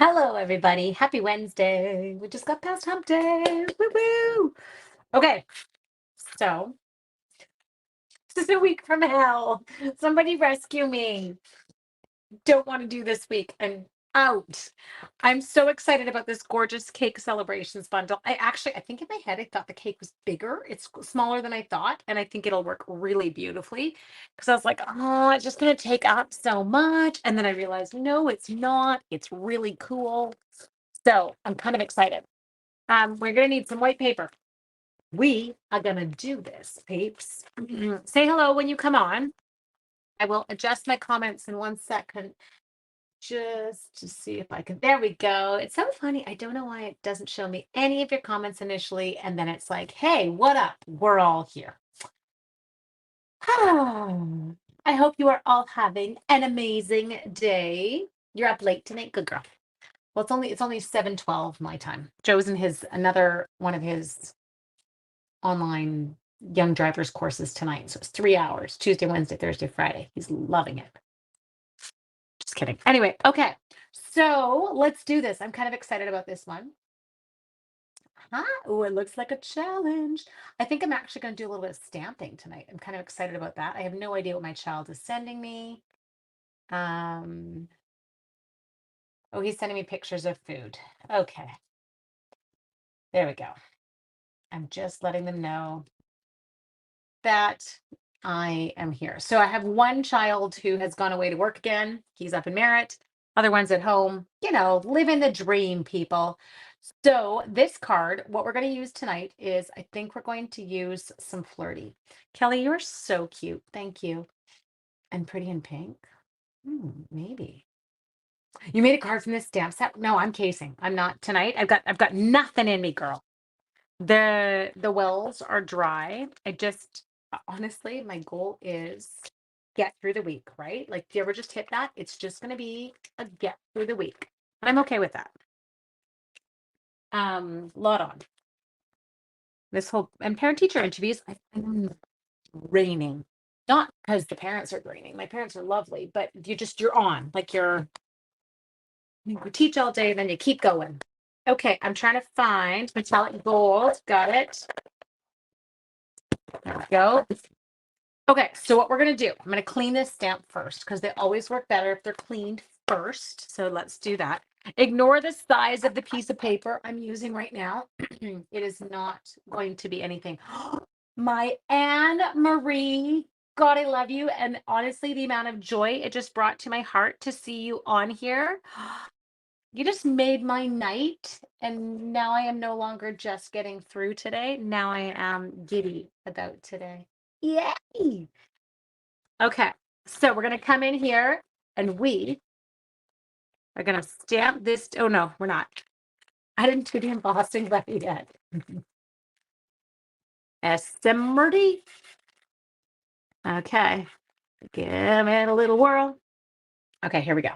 Hello, everybody. Happy Wednesday. We just got past hump day. Woo woo. Okay, so this is a week from hell. Somebody rescue me. Don't want to do this week. I'm out. I'm so excited about this gorgeous cake celebrations bundle. I think in my head, I thought the cake was bigger. It's smaller than I thought, and I think it'll work really beautifully because I was like, oh, it's just going to take up so much. And then I realized, no, it's not. It's really cool. So I'm kind of excited. We're gonna need some white paper. We are gonna do this, peeps. Say hello when you come on. I will adjust my comments in 1 second just to see if I can. There we go. It's so funny. I don't know why it doesn't show me any of your comments initially, and then it's like, hey, what up? We're all here. I hope you are all having an amazing day. You're up late tonight, good girl. Well, it's only 7:12 my time. Joe's in his another one of his online young drivers courses tonight. So it's 3 hours, Tuesday, Wednesday, Thursday, Friday. He's loving it. Just kidding. Anyway, okay. So let's do this. I'm kind of excited about this one. Oh, it looks like a challenge. I think I'm actually going to do a little bit of stamping tonight. I'm kind of excited about that. I have no idea what my child is sending me. Um, oh, he's sending me pictures of food. Okay. There we go. I'm just letting them know that I am here. So I have one child who has gone away to work again. He's up in Merritt. Other one's at home, living the dream, people. So this card, what we're going to use tonight is I think we're going to use some flirty. Kelly, you're so cute. Thank you. And pretty in pink. Maybe. You made a card from this stamp set? No, I'm casing. I'm not tonight. I've got nothing in me, girl. The wells are dry. I just honestly, my goal is get through the week, right? Like, do you ever just hit that? It's just going to be a get through the week. And I'm okay with that. Lot on. This whole and parent teacher interviews, I find raining. Not because the parents are draining. My parents are lovely, but you're on. Like you teach all day, then you keep going. Okay, I'm trying to find metallic gold. Got it. There we go. Okay, so what we're gonna do, I'm gonna clean this stamp first because they always work better if they're cleaned first. So let's do that. Ignore the size of the piece of paper I'm using right now. It is not going to be anything. My Anne Marie, God, I love you. And honestly, the amount of joy it just brought to my heart to see you on here. You just made my night. And now I am no longer just getting through today. Now I am giddy about today. Yay! Okay, so we're gonna come in here and we are gonna stamp this. Oh no, we're not. I didn't do the embossing ready yet. Essimerty. Okay, give it a little whirl. Okay, here we go.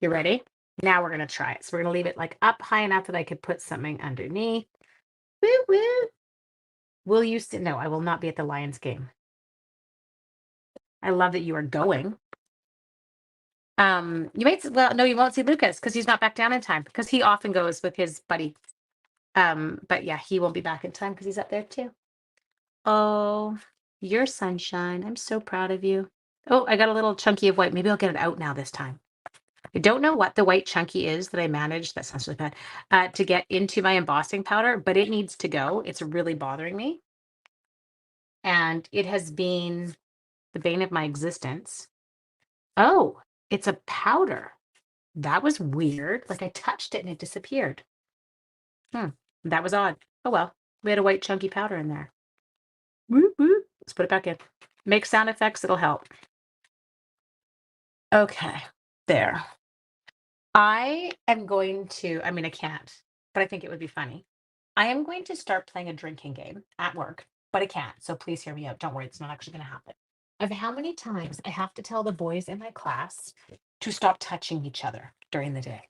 You ready? Now we're gonna try it. So we're gonna leave it like up high enough that I could put something underneath. Woo woo. Will you see? No, I will not be at the Lions game. I love that you are going. You might well, no, you won't see Lucas because he's not back down in time because he often goes with his buddy. But yeah, he won't be back in time because he's up there too. Oh, your sunshine. I'm so proud of you. Oh, I got a little chunky of white. Maybe I'll get it out now this time. I don't know what the white chunky is that I managed. That sounds really bad. To get into my embossing powder, but it needs to go. It's really bothering me. And it has been the bane of my existence. Oh, it's a powder. That was weird. Like I touched it and it disappeared. That was odd. Oh well, we had a white chunky powder in there. Whoop, whoop. Let's put it back in. Make sound effects, it'll help. Okay, there. I am going to, I mean, I can't, but I think it would be funny. I am going to start playing a drinking game at work, but I can't. So please hear me out. Don't worry, it's not actually going to happen. Of how many times I have to tell the boys in my class to stop touching each other during the day.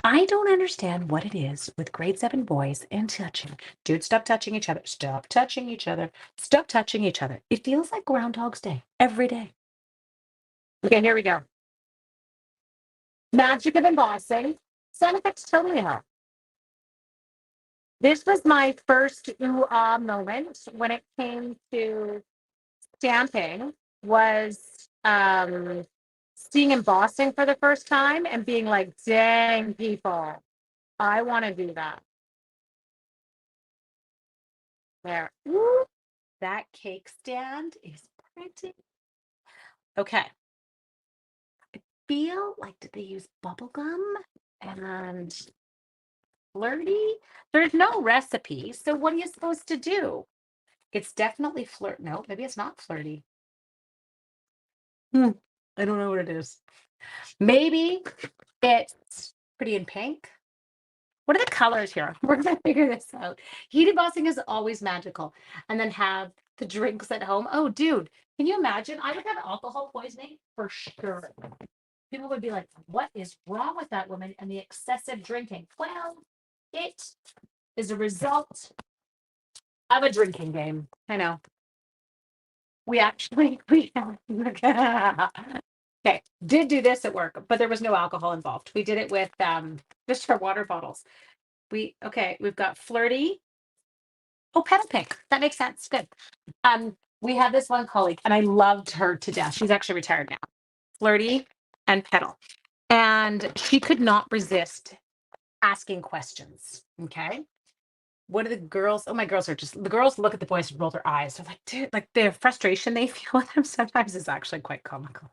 I don't understand what it is with grade 7 boys and touching. Dude, stop touching each other. Stop touching each other. Stop touching each other. It feels like Groundhog's Day every day. Okay, here we go. Magic of embossing. Side effects totally help. This was my first ooh ah moment when it came to stamping was seeing embossing for the first time and being like, dang people, I want to do that. There. Ooh, that cake stand is pretty. Okay. Feel like did they use bubble gum and flirty? There's no recipe. So what are you supposed to do? It's definitely flirt. No, maybe it's not flirty. Hmm. I don't know what it is. Maybe it's pretty in pink. What are the colors here? We're gonna figure this out. Heat embossing is always magical. And then have the drinks at home. Oh, dude, can you imagine? I would have alcohol poisoning for sure. People would be like, what is wrong with that woman and the excessive drinking? Well, it is a result of a drinking game. I know. We actually we okay, did do this at work, but there was no alcohol involved. We did it with just our water bottles. We've got flirty. Oh, petal pink. That makes sense. Good. We had this one colleague and I loved her to death. She's actually retired now. Flirty and petal. And she could not resist asking questions. Okay. What are the girls? Oh, my girls are just the girls look at the boys and roll their eyes. They're like, dude, like the frustration they feel with them sometimes is actually quite comical.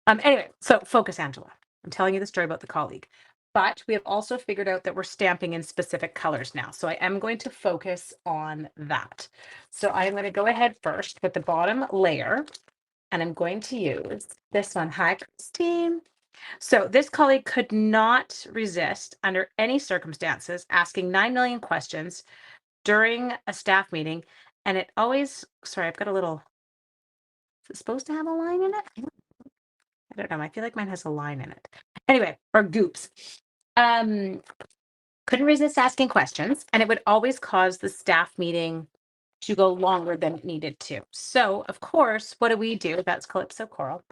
Anyway, so focus, Angela. I'm telling you the story about the colleague. But we have also figured out that we're stamping in specific colors now. So I am going to focus on that. So I'm going to go ahead first with the bottom layer. And I'm going to use this one. Hi, Christine. So this colleague could not resist under any circumstances asking 9 million questions during a staff meeting. And it always, sorry, I've got a little, is it supposed to have a line in it? I don't know. I feel like mine has a line in it. Anyway, or goops. Um, couldn't resist asking questions, and it would always cause the staff meeting to go longer than it needed to. So, of course, what do? That's Calypso Coral.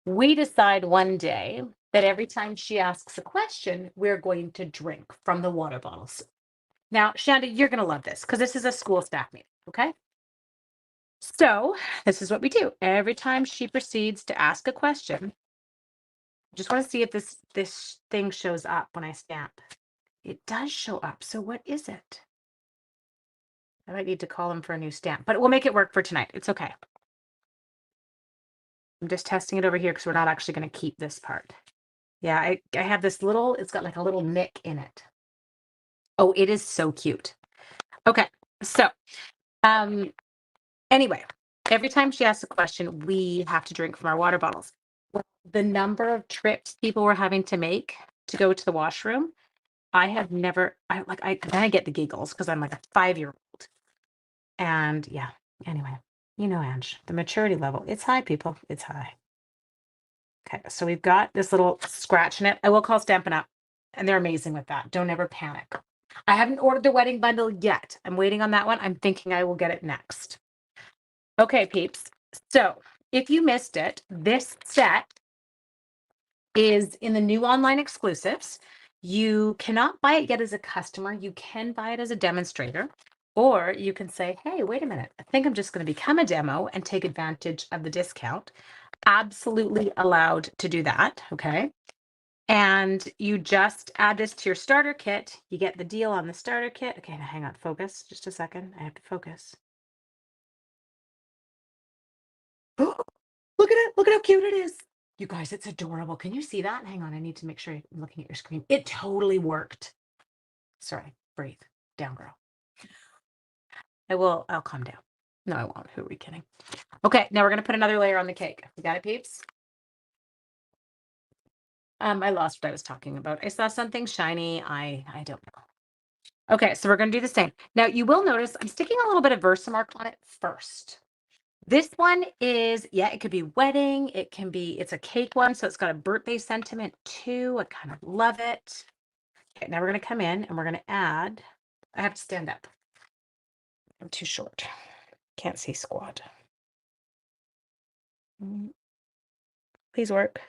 We decide one day that every time she asks a question, we're going to drink from the water bottles. Now, Shanda, you're going to love this because this is a school staff meeting. Okay. So, this is what we do. Every time she proceeds to ask a question, just want to see if this thing shows up when I stamp. It does show up. So what is it? I might need to call him for a new stamp, but we'll make it work for tonight. It's okay. I'm just testing it over here because we're not actually going to keep this part. Yeah, I have this little, it's got like a little nick in it. Oh, it is so cute. Okay. So, um, anyway, every time she asks a question, we have to drink from our water bottles. Well, the number of trips people were having to make to go to the washroom, I have never, then I get the giggles because I'm like a 5-year-old. And yeah, anyway, Ange, the maturity level, it's high, people. It's high. Okay, so we've got this little scratch in it. I will call Stampin' Up, and they're amazing with that. Don't ever panic. I haven't ordered the wedding bundle yet. I'm waiting on that one. I'm thinking I will get it next. Okay, peeps. So if you missed it, this set is in the new online exclusives. You cannot buy it yet as a customer. You can buy it as a demonstrator, or you can say, hey, wait a minute. I think I'm just going to become a demo and take advantage of the discount. Absolutely allowed to do that. Okay. And you just add this to your starter kit. You get the deal on the starter kit. Okay, now hang on, focus just a second. I have to focus. Look at it. Look at how cute it is. You guys, it's adorable. Can you see that? Hang on, I need to make sure I'm looking at your screen. It totally worked. Sorry, breathe. Down, girl. I'll calm down. No, I won't. Who are we kidding? Okay, now we're gonna put another layer on the cake. You got it, peeps? I lost what I was talking about. I saw something shiny. I don't know. Okay, so we're gonna do the same. Now you will notice I'm sticking a little bit of Versamark on it first. This one is, yeah, it could be wedding. It's a cake one, so it's got a birthday sentiment too. I kind of love it. Okay, now we're gonna come in and we're gonna add, I have to stand up. I'm too short. Can't see squat. Please work.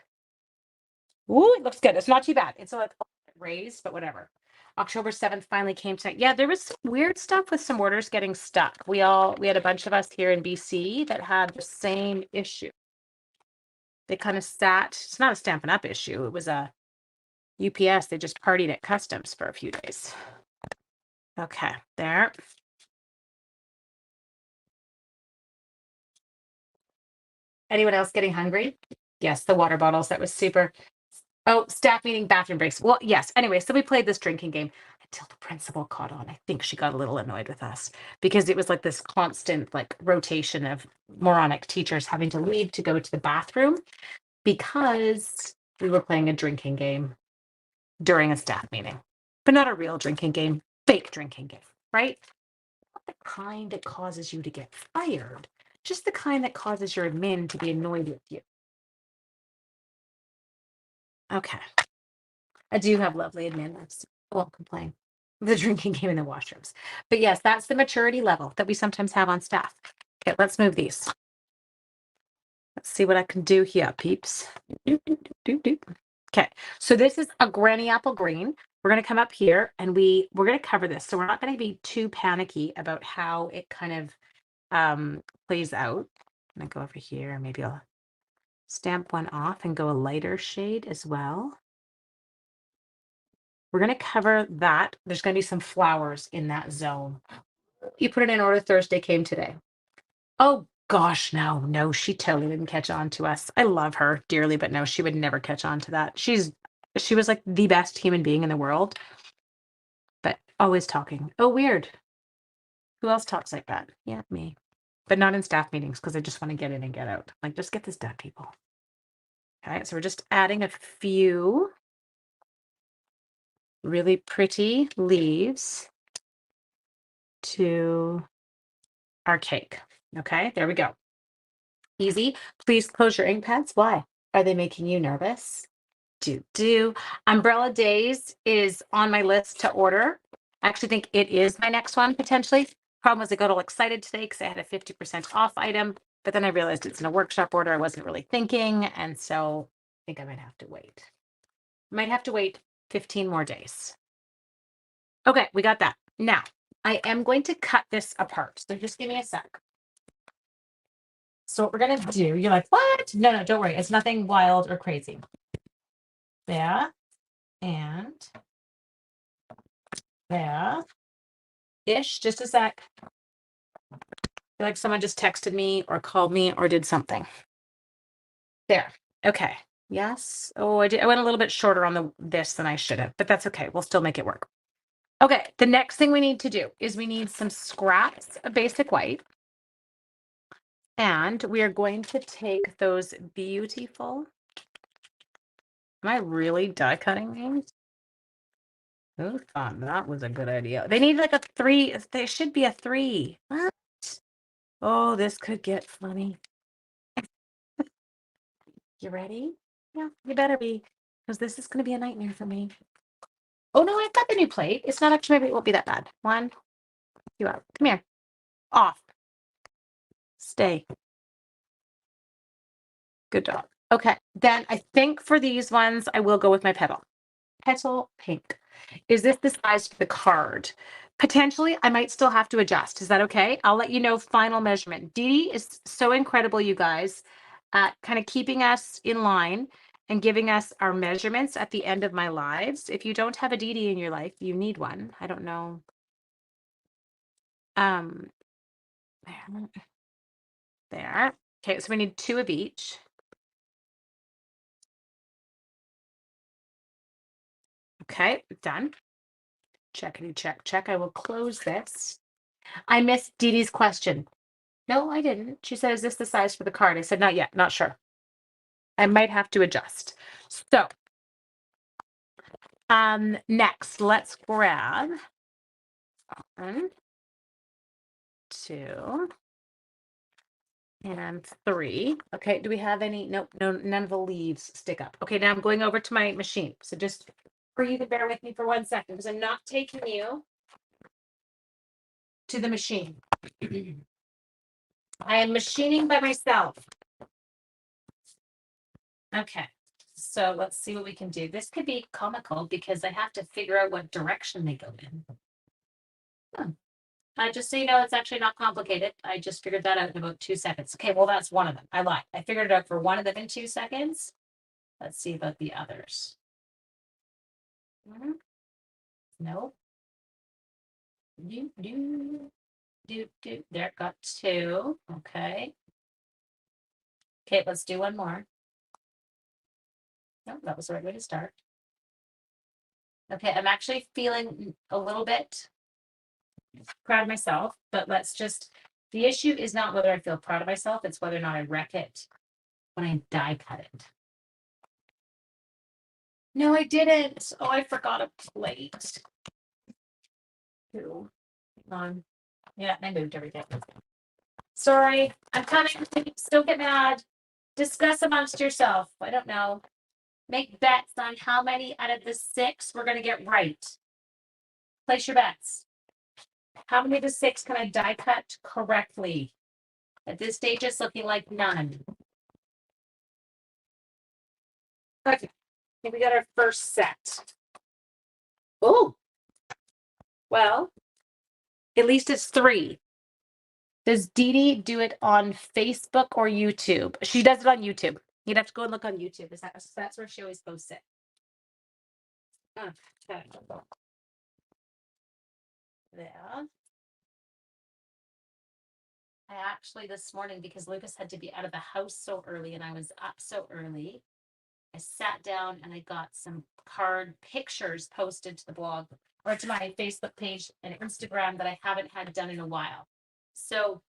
Ooh, it looks good. It's not too bad. It's like raised, but whatever. October 7th finally came tonight. Yeah, there was some weird stuff with some orders getting stuck. We had a bunch of us here in BC that had the same issue. They kind of sat, it's not a Stampin' Up issue. It was a UPS. They just partied at customs for a few days. Okay, there. Anyone else getting hungry? Yes, the water bottles. That was super. Oh, staff meeting, bathroom breaks. Well, yes. Anyway, so we played this drinking game until the principal caught on. I think she got a little annoyed with us because it was like this constant like rotation of moronic teachers having to leave to go to the bathroom because we were playing a drinking game during a staff meeting, but not a real drinking game, fake drinking game, right? Not the kind that causes you to get fired, just the kind that causes your admin to be annoyed with you. Okay. I do have lovely admin. I won't complain. The drinking game in the washrooms. But yes, that's the maturity level that we sometimes have on staff. Okay, let's move these. Let's see what I can do here, peeps. Okay, so this is a granny apple green. We're going to come up here and we're going to cover this. So we're not going to be too panicky about how it kind of plays out. I'm going to go over here. Maybe I'll stamp one off and go a lighter shade as well. We're going to cover that. There's going to be some flowers in that zone. You put it in order. Thursday came today. Oh gosh, no, she totally didn't catch on to us. I love her dearly, but no, she would never catch on to that. She was like the best human being in the world, but always talking. Oh, weird. Who else talks like that? Yeah, me. But not in staff meetings because I just want to get in and get out. Like, just get this done, people. Okay, so we're just adding a few really pretty leaves to our cake. Okay, there we go. Easy. Please close your ink pads. Why? Are they making you nervous? Do. Umbrella Days is on my list to order. I actually think it is my next one potentially. Problem was I got all excited today because I had a 50% off item, but then I realized it's in a workshop order. I wasn't really thinking, and so I think I might have to wait. Might have to wait 15 more days. Okay, we got that. Now, I am going to cut this apart. So just give me a sec. So what we're gonna do, you're like, what? No, don't worry. It's nothing wild or crazy. There and there. Ish, just a sec. I feel like someone just texted me or called me or did something. There. Okay. Yes. Oh, I went a little bit shorter on this than I should have, but that's okay. We'll still make it work. Okay. The next thing we need to do is we need some scraps of basic white. And we are going to take those beautiful. Am I really die cutting these? Who thought that was a good idea? They need like a 3. There should be a 3. What? Oh, this could get funny. You ready? Yeah, you better be, because this is going to be a nightmare for me. Oh no, I've got the new plate. It's not actually, maybe it won't be that bad. 1, 2 out. Come here. Off. Stay. Good dog. Okay, then I think for these ones, I will go with my petal pink. Is this the size for the card? Potentially, I might still have to adjust. Is that okay? I'll let you know final measurement. Dee Dee is so incredible, you guys, at kind of keeping us in line and giving us our measurements at the end of my lives. If you don't have a Dee Dee in your life, you need one. I don't know. There. There. Okay, so we need 2 of each. Okay, done. Checkity check. I will close this. I missed Dee Dee's question. No, I didn't. She said, is this the size for the card? I said, not yet, not sure. I might have to adjust. So, next, let's grab 1, 2, and 3. Okay, do we have any? Nope, no, none of the leaves stick up. Okay, now I'm going over to my machine. So just for you to bear with me for 1 second, because I'm not taking you to the machine. I am machining by myself. Okay, So let's see what we can do. This could be comical because I have to figure out what direction they go in. Just so you know, it's actually not complicated. I just figured that out in about 2 seconds. Okay, well, that's one of them. I lied. I figured it out for one of them in 2 seconds. Let's see about the others. No. There, got two. Okay. Okay, let's do one more. No, that was the right way to start. Okay, I'm actually feeling a little bit proud of myself, but the issue is not whether I feel proud of myself, it's whether or not I wreck it when I die cut it. No, I didn't. Oh, I forgot a plate. Hang on. Yeah, I moved everything. Sorry, I'm coming. Still get mad. Discuss amongst yourself. I don't know. Make bets on how many out of the 6 we're gonna get right. Place your bets. How many of the 6 can I die cut correctly? At this stage, it's looking like none. Okay, we got our first set. Oh, well, at least it's 3. Does Dee Dee do it on Facebook or YouTube? She does it on YouTube. You'd have to go and look on YouTube. That's where she always posts it. Okay. There. I actually this morning, because Lucas had to be out of the house so early and I was up so early, I sat down and I got some card pictures posted to the blog or to my Facebook page and Instagram that I haven't had done in a while. So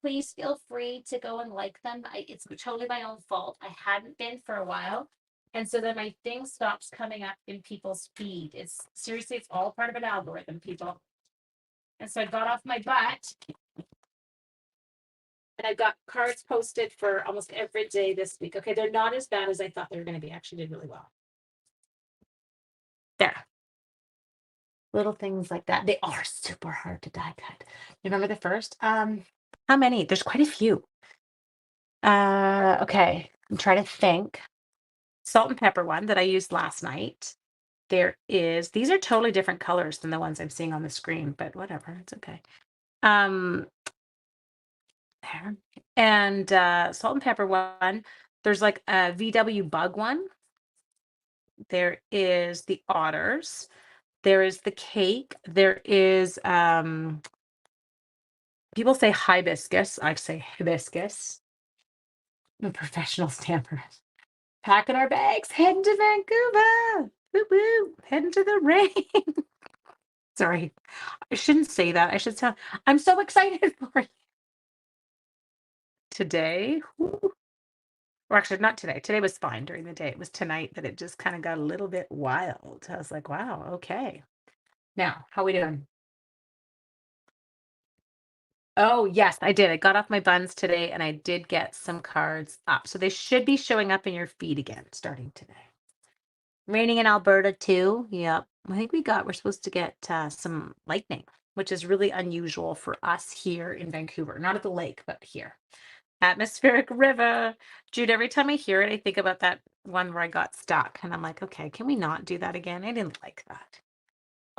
please feel free to go and like them. It's totally my own fault. I hadn't been for a while. And so then my thing stops coming up in people's feed. It's seriously, it's all part of an algorithm, people. And so I got off my butt and I've got cards posted for almost every day this week. Okay, they're not as bad as I thought they were going to be. Actually did really well. There. Little things like that. They are super hard to die cut. You remember the first? How many? There's quite a few. Okay. I'm trying to think. Salt and pepper one that I used last night. These are totally different colors than the ones I'm seeing on the screen, but whatever, it's okay. There. And salt and pepper one. There's like a VW bug one. There is the otters. There is the cake. There is people say hibiscus. I say hibiscus. I'm a professional stamper. Packing our bags, heading to Vancouver. Woo woo, heading to the rain. Sorry, I shouldn't say that. I should sound. I'm so excited for you today. Woo. Or actually, not today. Today was fine during the day. It was tonight that it just kind of got a little bit wild. I was like, wow, okay. Now, how we doing? Oh, yes, I did. I got off my buns today and I did get some cards up. So they should be showing up in your feed again starting today. Raining in Alberta too. Yep. I think we're supposed to get some lightning, which is really unusual for us here in Vancouver. Not at the lake, but here. Atmospheric river. Jude, every time I hear it, I think about that one where I got stuck. And I'm like, okay, can we not do that again? I didn't like that.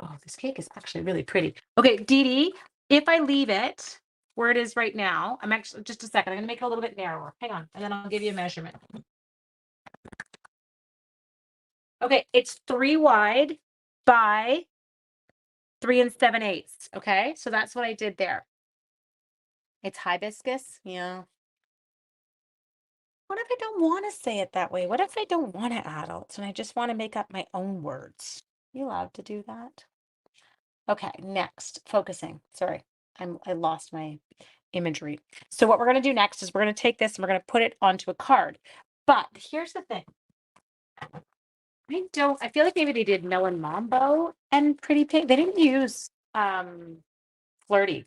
Oh, this cake is actually really pretty. Okay, Dee Dee, if I leave it where it is right now, I'm actually, just a second, I'm going to make it a little bit narrower. Hang on, and then I'll give you a measurement. Okay, it's 3 wide by 3 7/8. Okay, so that's what I did there. It's hibiscus. Yeah. What if I don't want to say it that way? What if I don't want to adults and I just want to make up my own words? You allowed to do that? Okay, next, focusing. Sorry, I lost my imagery. So what we're going to do next is we're going to take this and we're going to put it onto a card. But here's the thing. I feel like maybe they did Melon Mambo and Pretty Pink. They didn't use Flirty.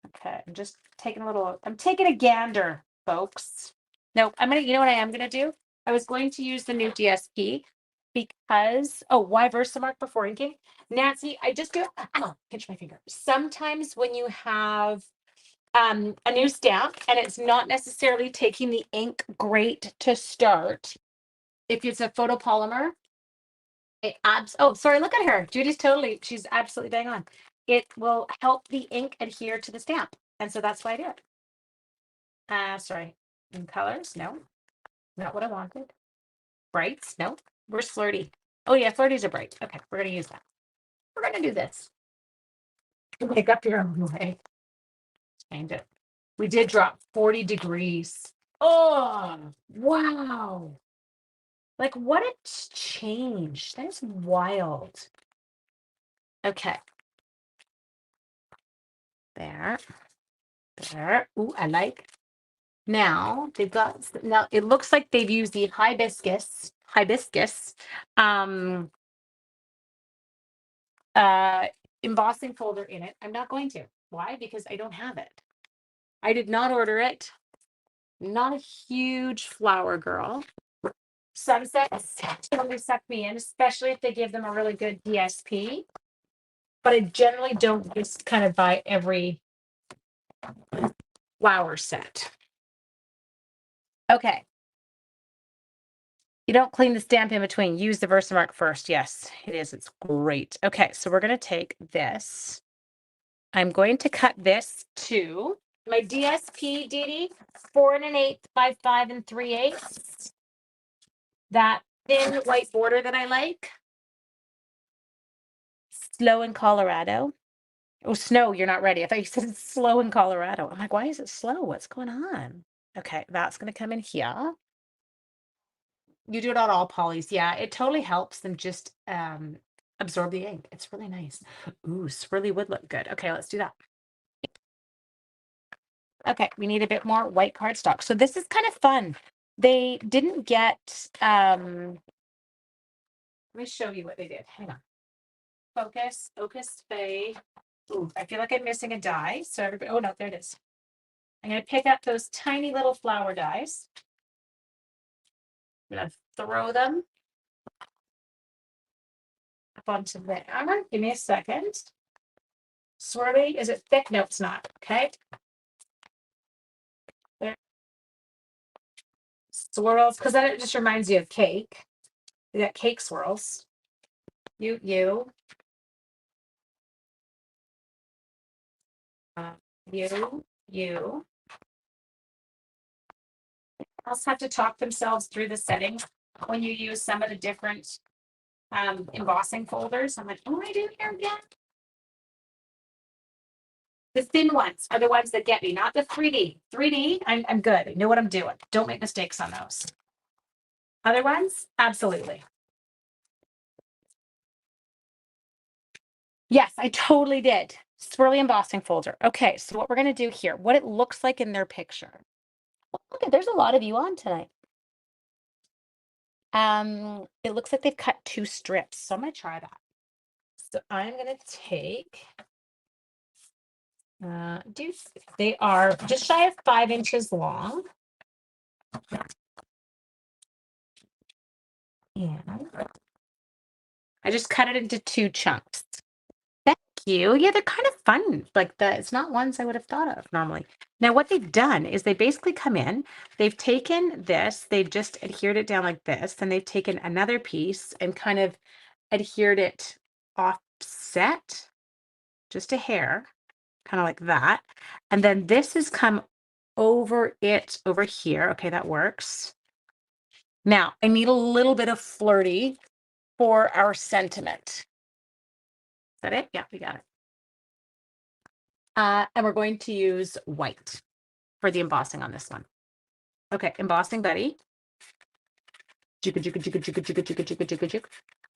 Okay, I'm taking a gander, folks. No, you know what I am gonna do? I was going to use the new DSP because, why Versamark before inking? Nancy, I just go, pinch my finger. Sometimes when you have a new stamp and it's not necessarily taking the ink great to start, If it's a photopolymer, oh, sorry, look at her. She's absolutely bang on. It will help the ink adhere to the stamp. And so that's why I do it. Sorry. In colors, no, not what I wanted. Brights, no. Where's flirty? Oh yeah, flirties are bright. Okay, we're gonna use that. We're gonna do this. Make up your own way. Change it. We did drop 40 degrees. Oh, wow. Like what a change. That is wild. Okay. There. There. Ooh, I like. Now now it looks like they've used the hibiscus um uh embossing folder in it. I'm not going to. Why? Because I don't have it. I did not order it. Not a huge flower girl. Sunsets totally suck me in, especially if they give them a really good DSP. But I generally don't just kind of buy every flower set. Okay. You don't clean the stamp in between. Use the Versamark first. Yes, it is. It's great. Okay, so we're going to take this. I'm going to cut this to my DSP, Dee Dee, 4 1/8 by 5 3/8. That thin white border that I like. Slow in Colorado. Oh, snow, you're not ready. I thought you said it's slow in Colorado. I'm like, why is it slow? What's going on? Okay, that's going to come in here. You do it on all polys. Yeah, it totally helps them just absorb the ink. It's really nice. Ooh, swirly would look good. Okay, let's do that. Okay, we need a bit more white cardstock. So this is kind of fun. They didn't get let me show you what they did. Hang on. Focus, Ocus Fay. Ooh, I feel like I'm missing a die. So everybody, oh no, there it is. I'm gonna pick up those tiny little flower dies. I'm gonna throw them up onto there. Give me a second. Swirly, is it thick? No, it's not. Okay. There. Swirls, because then it just reminds you of cake. We got cake swirls. You. Uh, you. Also have to talk themselves through the settings when you use some of the different embossing folders. I'm like, what am I doing here again? The thin ones are the ones that get me, not the 3D. 3D, I'm good. I know what I'm doing. Don't make mistakes on those. Other ones, absolutely. Yes, I totally did. Swirly embossing folder. Okay, so what we're going to do here, what it looks like in their picture. Look at, there's a lot of you on tonight. It looks like they've cut 2 strips, so I'm going to try that. So I'm going to take, they are just shy of 5 inches long. And I just cut it into 2 chunks. Thank you. Yeah, they're kind of fun. Like it's not ones I would have thought of normally. Now, what they've done is they basically come in, they've taken this, they've just adhered it down like this, and they've taken another piece and kind of adhered it offset, just a hair, kind of like that. And then this has come over it over here. Okay, that works. Now, I need a little bit of flirty for our sentiment. Is that it? Yeah, we got it. And we're going to use white for the embossing on this one. Okay, embossing buddy.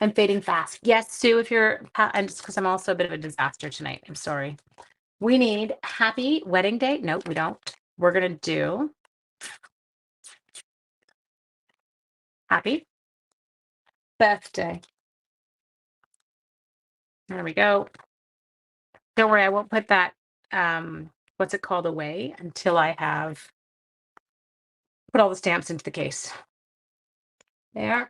I'm fading fast. Yes, Sue, if you're, and just because I'm also a bit of a disaster tonight. I'm sorry. We need happy wedding day. No, we don't. We're going to do happy birthday. There we go. Don't worry, I won't put that, what's it called, away until I have put all the stamps into the case. There.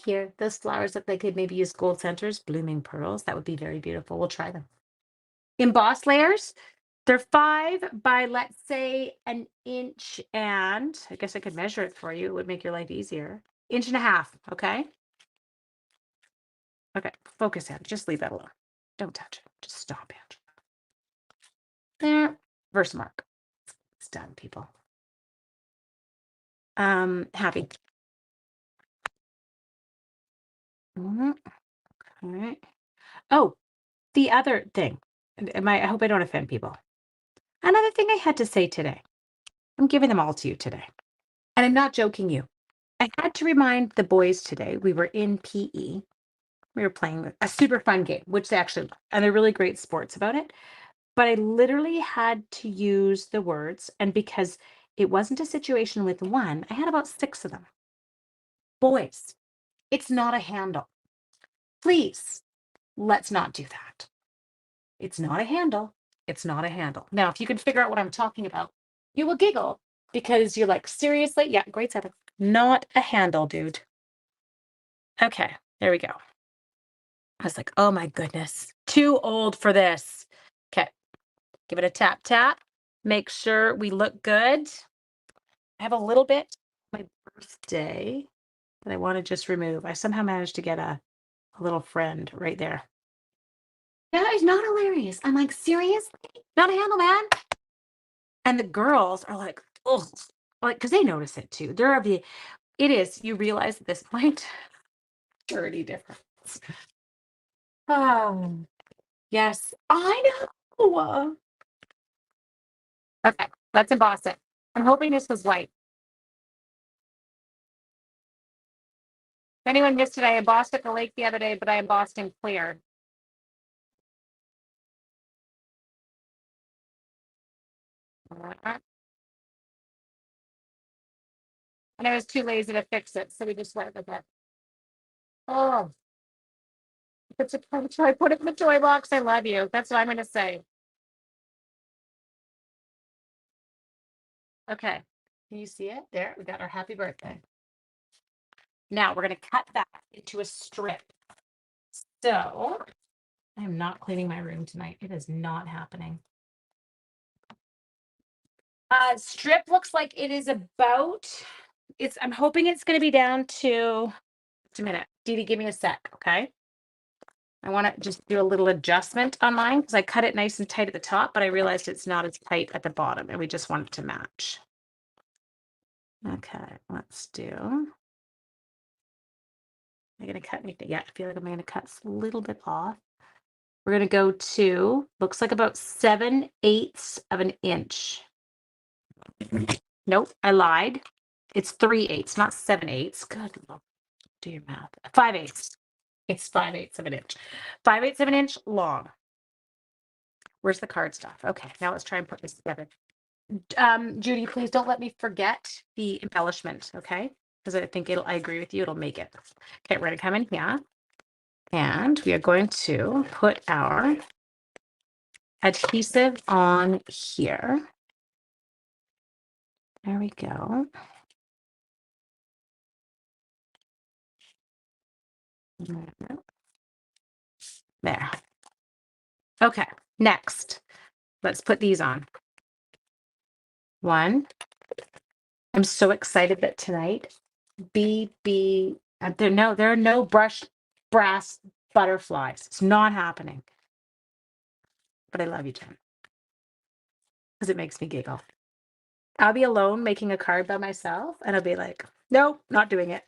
Here, those flowers look like they could maybe use gold centers, blooming pearls. That would be very beautiful. We'll try them. Emboss layers. They're 5 by, let's say, an inch and I guess I could measure it for you. It would make your life easier. Inch and a half, okay? Okay, focus in. Just leave that alone. Don't touch it. Just stop it. There. Verse mark. It's done, people. Happy. Mhm. All right. Oh, the other thing. I hope I don't offend people. Another thing I had to say today. I'm giving them all to you today. And I'm not joking you. I had to remind the boys today. We were in PE. We were playing a super fun game, which they actually love, and they're really great sports about it. But I literally had to use the words, and because it wasn't a situation with one, I had about 6 of them. Boys, it's not a handle. Please, let's not do that. It's not a handle. It's not a handle. Now, if you can figure out what I'm talking about, you will giggle because you're like, seriously? Yeah, grade 7. Not a handle, dude. Okay, there we go. I was like, oh my goodness, too old for this. Okay, give it a tap, tap. Make sure we look good. I have a little bit my birthday that I want to just remove. I somehow managed to get a little friend right there. That is not hilarious. I'm like, seriously? Not a handle, man. And the girls are like, oh, like, because they notice it too. They're of the, it is, you realize at this point, 30 difference. Oh, yes, I know. Okay, let's emboss it. I'm hoping this was white. If anyone missed it, I embossed at the lake the other day, but I embossed in clear. And I was too lazy to fix it, so we just went with it. Oh, if it's a punch, I put it in the toy box. I love you. That's what I'm going to say. Okay. Can you see it? There, we got our happy birthday. Now we're going to cut that into a strip. So I am not cleaning my room tonight. It is not happening. Strip looks like it is about, I'm hoping it's going to be down to, just a minute. Dee Dee, give me a sec, okay? I want to just do a little adjustment on mine because I cut it nice and tight at the top, but I realized it's not as tight at the bottom and we just want it to match. Okay, let's do. Am I going to cut anything? Yeah, I feel like I'm going to cut a little bit off. We're going to go to, looks like about 7/8 of an inch. Nope, I lied. It's 3/8, not 7/8. Good Lord, do your math. 5/8. It's 5/8 of an inch. 5/8 of an inch long. Where's the card stuff? Okay, now let's try and put this together. Judy, please don't let me forget the embellishment, okay? Because I think I agree with you, it'll make it. Okay, we're gonna come in here and we are going to put our adhesive on here. There we go. There. Okay, next, let's put these on. One. I'm so excited that tonight, there are no brushed brass butterflies. It's not happening. But I love you, Jen, because it makes me giggle. I'll be alone making a card by myself, and I'll be like, nope, not doing it.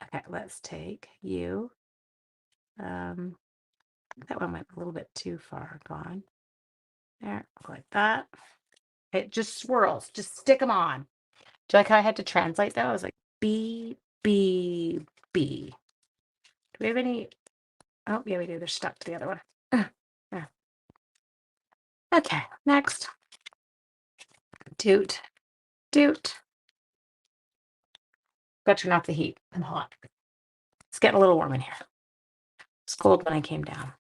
Okay, let's take you. That one went a little bit too far gone. There, like that. It just swirls. Just stick them on. Do you like how I had to translate though? I was like, B, B, B. Do we have any? Oh, yeah, we do. They're stuck to the other one. Yeah. Okay, next. Doot, doot. Got to turn off the heat. I'm hot. It's getting a little warm in here. It's cold when I came down.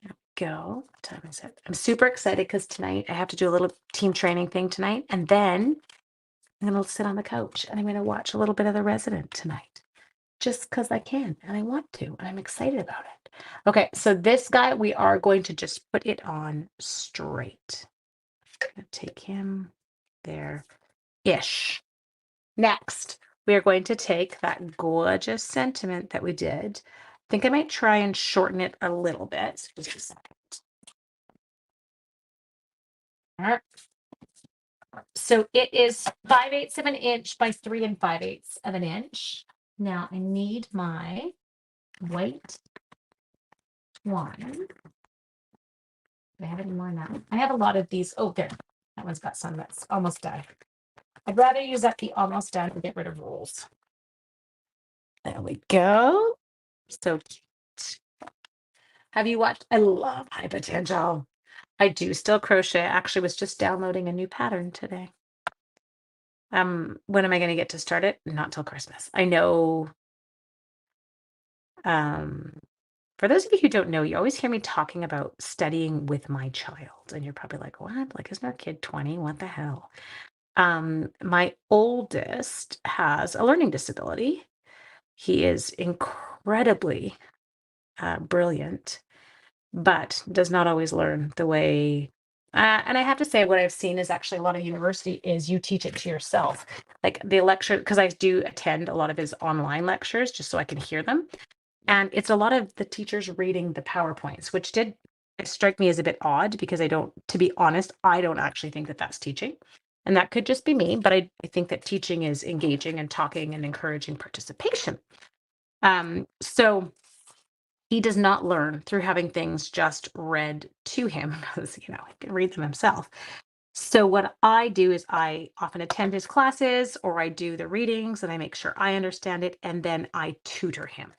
There we go. What time is it? I'm super excited because tonight I have to do a little team training thing tonight. And then I'm going to sit on the couch and I'm going to watch a little bit of The Resident tonight. just because I can and I want to, and I'm excited about it. Okay, so this guy, we are going to just put it on straight. Gonna take him there-ish. Next, we are going to take that gorgeous sentiment that we did. I think I might try and shorten it a little bit. Just a second. All right. So it is 5/8 of an inch by 3 5/8 of an inch. Now I need my white twine. Do I have any more now? I have a lot of these. Oh, there. That one's got some that's almost done. I'd rather use up the almost done and get rid of rolls. There we go. So cute. Have you watched? I love High Potential. I do still crochet. I actually was just downloading a new pattern today. When am I going to get to start it? Not till Christmas. I know. Um, for those of you who don't know, you always hear me talking about studying with my child, and you're probably like, "What? Like, isn't our kid 20? What the hell?" My oldest has a learning disability. He is incredibly brilliant, but does not always learn the way. And I have to say, what I've seen is actually a lot of university is you teach it to yourself. Like the lecture, because I do attend a lot of his online lectures just so I can hear them. And it's a lot of the teachers reading the PowerPoints, which did strike me as a bit odd because I don't, to be honest, I don't actually think that that's teaching. And that could just be me, but I think that teaching is engaging and talking and encouraging participation. So he does not learn through having things just read to him because, he can read them himself. So what I do is I often attend his classes or I do the readings and I make sure I understand it and then I tutor him.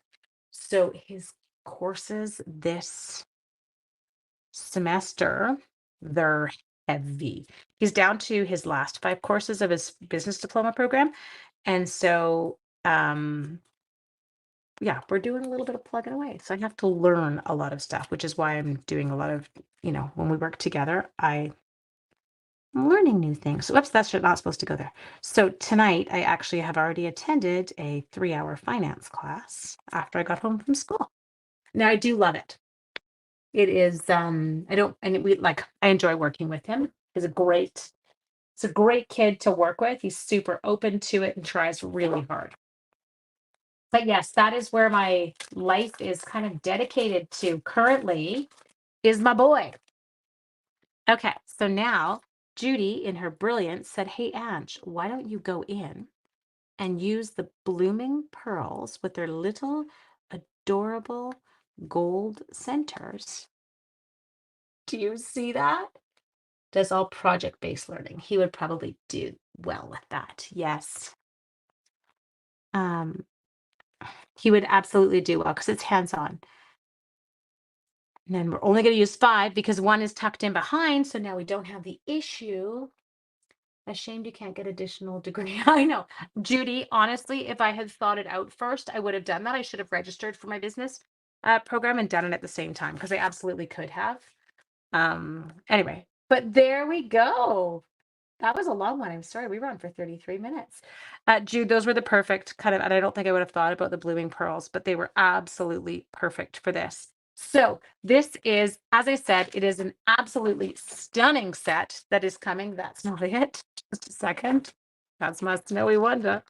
So his courses this semester, they're heavy. He's down to his last 5 courses of his business diploma program. And so, yeah, we're doing a little bit of plugging away. So I have to learn a lot of stuff, which is why I'm doing a lot of, when we work together, I'm learning new things. So, whoops, that's not supposed to go there. So tonight, I actually have already attended a 3-hour finance class after I got home from school. Now I do love it. It is, I don't, and we like, I enjoy working with him. It's a great kid to work with. He's super open to it and tries really hard. But yes, that is where my life is kind of dedicated to currently is my boy. Okay, so now Judy, in her brilliance, said, "Hey, Ange, why don't you go in and use the blooming pearls with their little adorable gold centers?" Do you see that? Does all project-based learning. He would probably do well with that. Yes. Um, he would absolutely do well because it's hands-on. And then we're only going to use 5 because one is tucked in behind. So now we don't have the issue. Ashamed you can't get additional degree. I know. Judy, honestly, if I had thought it out first, I would have done that. I should have registered for my business program and done it at the same time because I absolutely could have. Anyway, but there we go. That was a long one. I'm sorry. We were on for 33 minutes. Jude, those were the perfect kind of, and I don't think I would have thought about the blooming pearls, but they were absolutely perfect for this. So this is, as I said, it is an absolutely stunning set that is coming. That's not it. Just a second. That's my snowy wonder.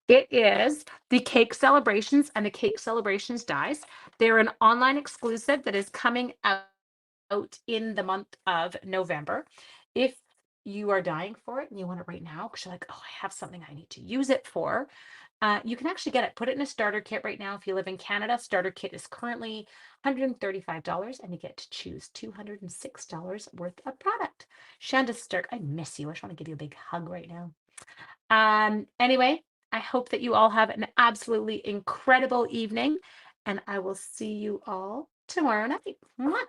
It is the Cake Celebrations and the Cake Celebrations dies. They're an online exclusive that is coming out in the month of November. If you are dying for it and you want it right now because you're like, oh, I have something I need to use it for, you can actually get it. Put it in a starter kit right now. If you live in Canada, starter kit is currently $135 and you get to choose $206 worth of product. Shanda Stark, I miss you. I just want to give you a big hug right now. Anyway, I hope that you all have an absolutely incredible evening and I will see you all tomorrow night. Mwah.